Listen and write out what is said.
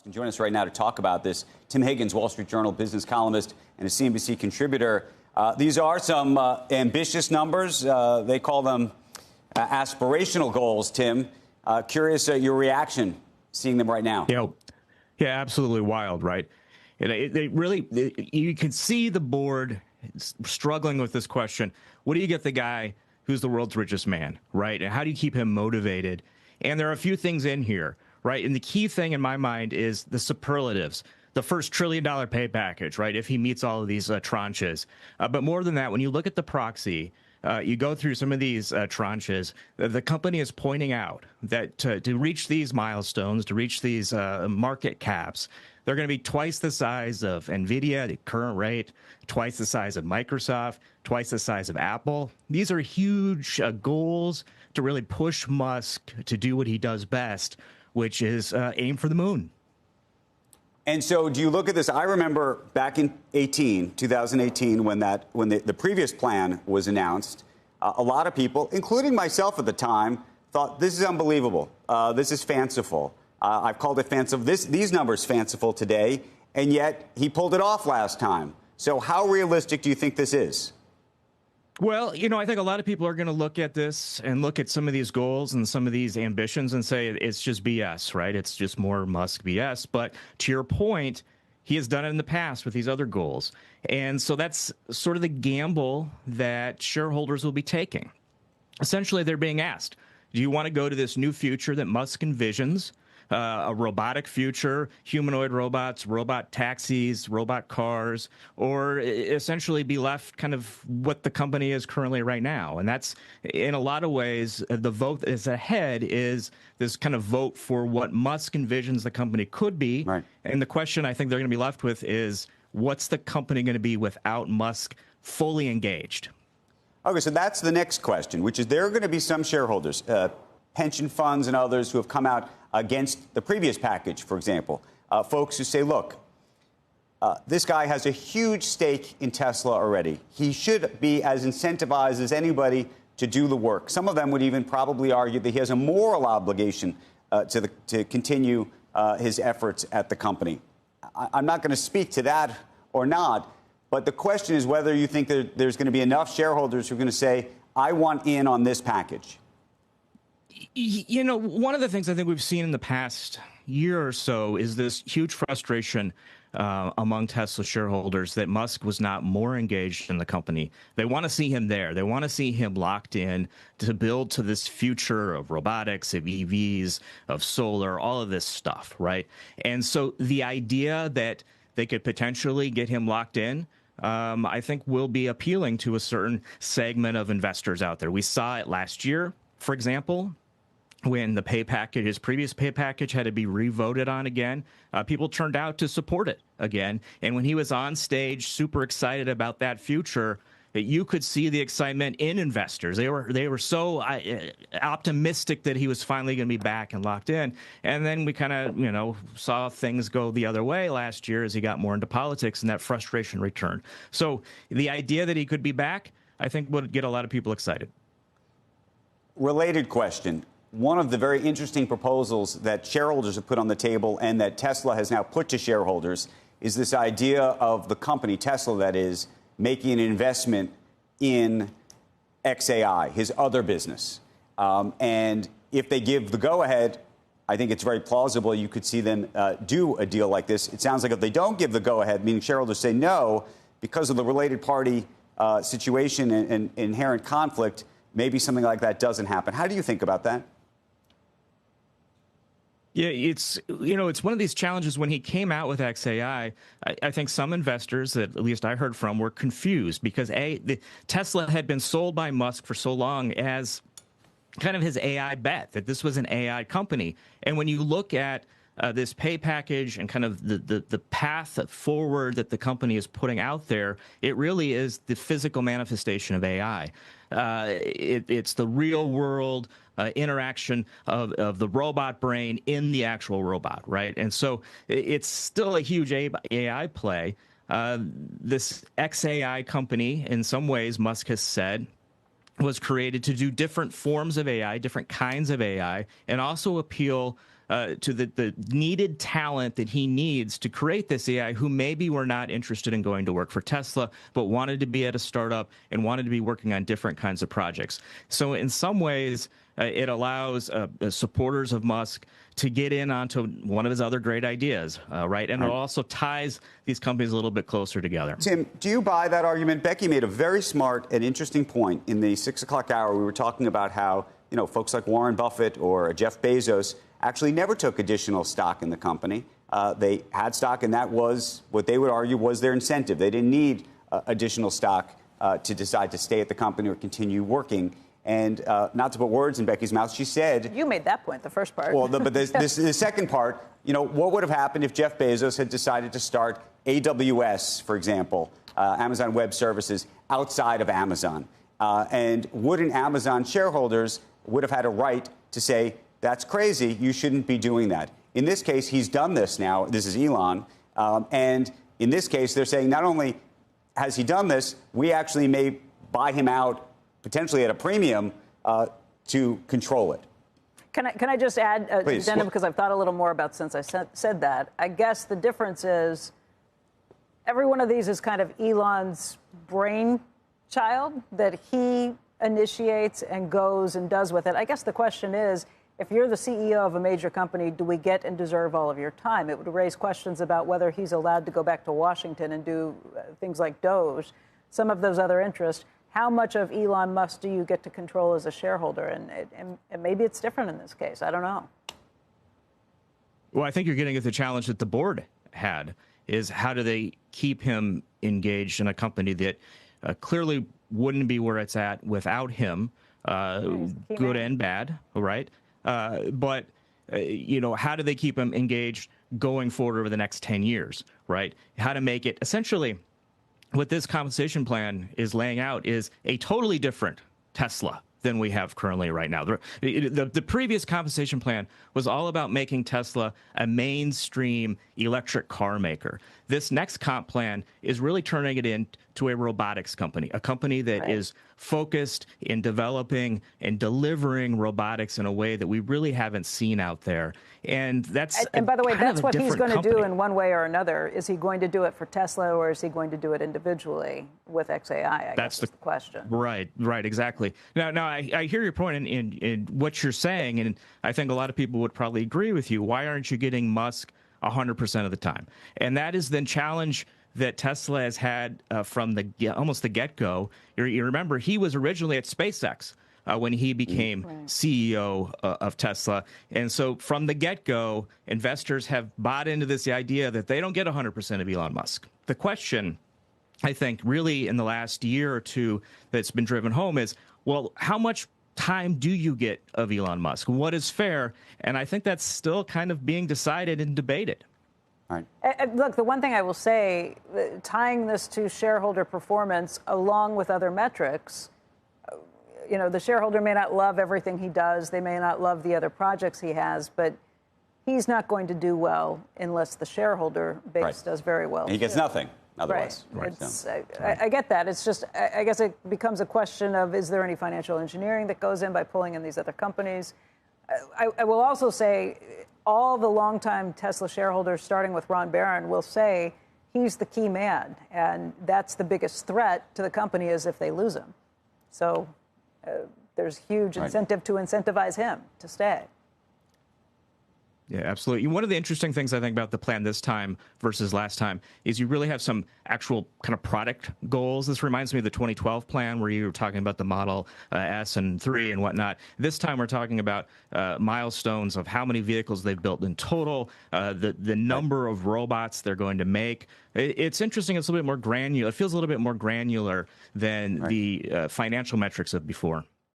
Join us right now to talk about this. Tim Higgins, Wall Street Journal business columnist and a CNBC contributor. These are some ambitious numbers. They call them aspirational goals, Tim. Curious your reaction seeing them right now. Yeah, absolutely wild, right? You can see the board struggling with this question. What do you get the guy who's the world's richest man, right? And how do you keep him motivated? And there are a few things in here, right? And the key thing in my mind is the superlatives. The first $1 trillion pay package, right? If he meets all of these tranches. But more than that, when you look at the proxy, you go through some of these tranches, the company is pointing out that to reach these milestones, to reach these market caps, they're going to be twice the size of NVIDIA at the current rate, twice the size of Microsoft, twice the size of Apple. These are huge goals to really push Musk to do what he does best, which is aim for the moon. And so do you look at this? I remember back in 2018, when the previous plan was announced, a lot of people, including myself at the time, thought this is unbelievable. This is fanciful. I've called it fanciful. These numbers fanciful today, and yet he pulled it off last time. So how realistic do you think this is? Well, I think a lot of people are going to look at this and look at some of these goals and some of these ambitions and say it's just BS, right? It's just more Musk BS. But to your point, he has done it in the past with these other goals. And so that's sort of the gamble that shareholders will be taking. Essentially, they're being asked, do you want to go to this new future that Musk envisions? A robotic future, humanoid robots, robot taxis, robot cars, or essentially be left kind of what the company is currently right now. And that's, in a lot of ways, the vote is ahead is this kind of vote for what Musk envisions the company could be. Right. And the question I think they're going to be left with is, what's the company going to be without Musk fully engaged? Okay, so that's the next question, which is there are going to be some shareholders, pension funds and others who have come out against the previous package, for example, folks who say, look, this guy has a huge stake in Tesla already. He should be as incentivized as anybody to do the work. Some of them would even probably argue that he has a moral obligation to continue his efforts at the company. I'm not going to speak to that or not, but the question is whether you think that there's going to be enough shareholders who are going to say, I want in on this package. One of the things I think we've seen in the past year or so is this huge frustration among Tesla shareholders that Musk was not more engaged in the company. They want to see him there. They want to see him locked in to build to this future of robotics, of EVs, of solar, all of this stuff, right? And so the idea that they could potentially get him locked in, I think will be appealing to a certain segment of investors out there. We saw it last year, for example, when the pay package, his previous pay package had to be revoted on again, people turned out to support it again. And when he was on stage, super excited about that future, you could see the excitement in investors. They were so optimistic that he was finally going to be back and locked in. And then we kind of, saw things go the other way last year as he got more into politics and that frustration returned. So the idea that he could be back, I think would get a lot of people excited. Related question. One of the very interesting proposals that shareholders have put on the table and that Tesla has now put to shareholders is this idea of the company, Tesla, that is, making an investment in XAI, his other business. And if they give the go-ahead, I think it's very plausible you could see them do a deal like this. It sounds like if they don't give the go-ahead, meaning shareholders say no, because of the related party situation and inherent conflict, maybe something like that doesn't happen. How do you think about that? Yeah, it's one of these challenges. When he came out with XAI, I think some investors that at least I heard from were confused because Tesla had been sold by Musk for so long as kind of his AI bet, that this was an AI company. And when you look at this pay package and kind of the path forward that the company is putting out there, it really is the physical manifestation of AI. It's the real world interaction of the robot brain in the actual robot, right? And so it's still a huge AI play. This XAI company, in some ways, Musk has said, was created to do different forms of AI, different kinds of AI, and also appeal to the needed talent that he needs to create this AI, who maybe were not interested in going to work for Tesla, but wanted to be at a startup and wanted to be working on different kinds of projects. So in some ways, it allows supporters of Musk to get in onto one of his other great ideas, right? And it also ties these companies a little bit closer together. Tim, do you buy that argument? Becky made a very smart and interesting point in the 6 o'clock hour. We were talking about how, you know, folks like Warren Buffett or Jeff Bezos actually never took additional stock in the company. They had stock, and that was what they would argue was their incentive. They didn't need additional stock to decide to stay at the company or continue working. And not to put words in Becky's mouth, she said... You made that point, the first part. Well, but the second part, you know, what would have happened if Jeff Bezos had decided to start AWS, for example, Amazon Web Services, outside of Amazon? And wouldn't Amazon shareholders would have had a right to say, that's crazy, you shouldn't be doing that? In this case, he's done this now. This is Elon. And in this case, they're saying not only has he done this, we actually may buy him out potentially at a premium to control it. Can I just add, Denham, because I've thought a little more about since I said that. I guess the difference is every one of these is kind of Elon's brainchild that he initiates and goes and does with it. I guess the question is, if you're the CEO of a major company, do we get and deserve all of your time? It would raise questions about whether he's allowed to go back to Washington and do things like Doge, some of those other interests. How much of Elon Musk do you get to control as a shareholder? And maybe it's different in this case. I don't know. Well, I think you're getting at the challenge that the board had, is how do they keep him engaged in a company that clearly wouldn't be where it's at without him, good and bad, right? But, you know, how do they keep him engaged going forward over the next 10 years, right? How to make it essentially... What this compensation plan is laying out is a totally different Tesla than we have currently right now. The previous compensation plan was all about making Tesla a mainstream electric car maker. This next comp plan is really turning it into a robotics company, a company that is focused in developing and delivering robotics in a way that we really haven't seen out there. And that's and by the way, that's what he's going to do in one way or another. Is he going to do it for Tesla, or is he going to do it individually with XAI? I guess that's the question. Right, exactly. Now I hear your point in what you're saying, and I think a lot of people would probably agree with you. Why aren't you getting Musk 100% of the time? And that is the challenge that Tesla has had from almost the get-go. You remember, he was originally at SpaceX when he became CEO of Tesla. And so from the get-go, investors have bought into this idea that they don't get 100% of Elon Musk. The question, I think, really in the last year or two that's been driven home is, well, how much time do you get of Elon Musk? What is fair? And I think that's still kind of being decided and debated. All right. Look, the one thing I will say, tying this to shareholder performance along with other metrics, you know, the shareholder may not love everything he does. They may not love the other projects he has, but he's not going to do well unless the shareholder base does very well. And he gets nothing otherwise. I get that. It's just, I guess it becomes a question of, is there any financial engineering that goes in by pulling in these other companies? I will also say all the longtime Tesla shareholders, starting with Ron Barron, will say he's the key man. And that's the biggest threat to the company, is if they lose him. So there's huge incentive to incentivize him to stay. Yeah, absolutely. One of the interesting things I think about the plan this time versus last time is you really have some actual kind of product goals. This reminds me of the 2012 plan where you were talking about the Model S and 3 and whatnot. This time we're talking about milestones of how many vehicles they've built in total, the number of robots they're going to make. It's interesting. It's a little bit more granular. It feels a little bit more granular than the financial metrics of before.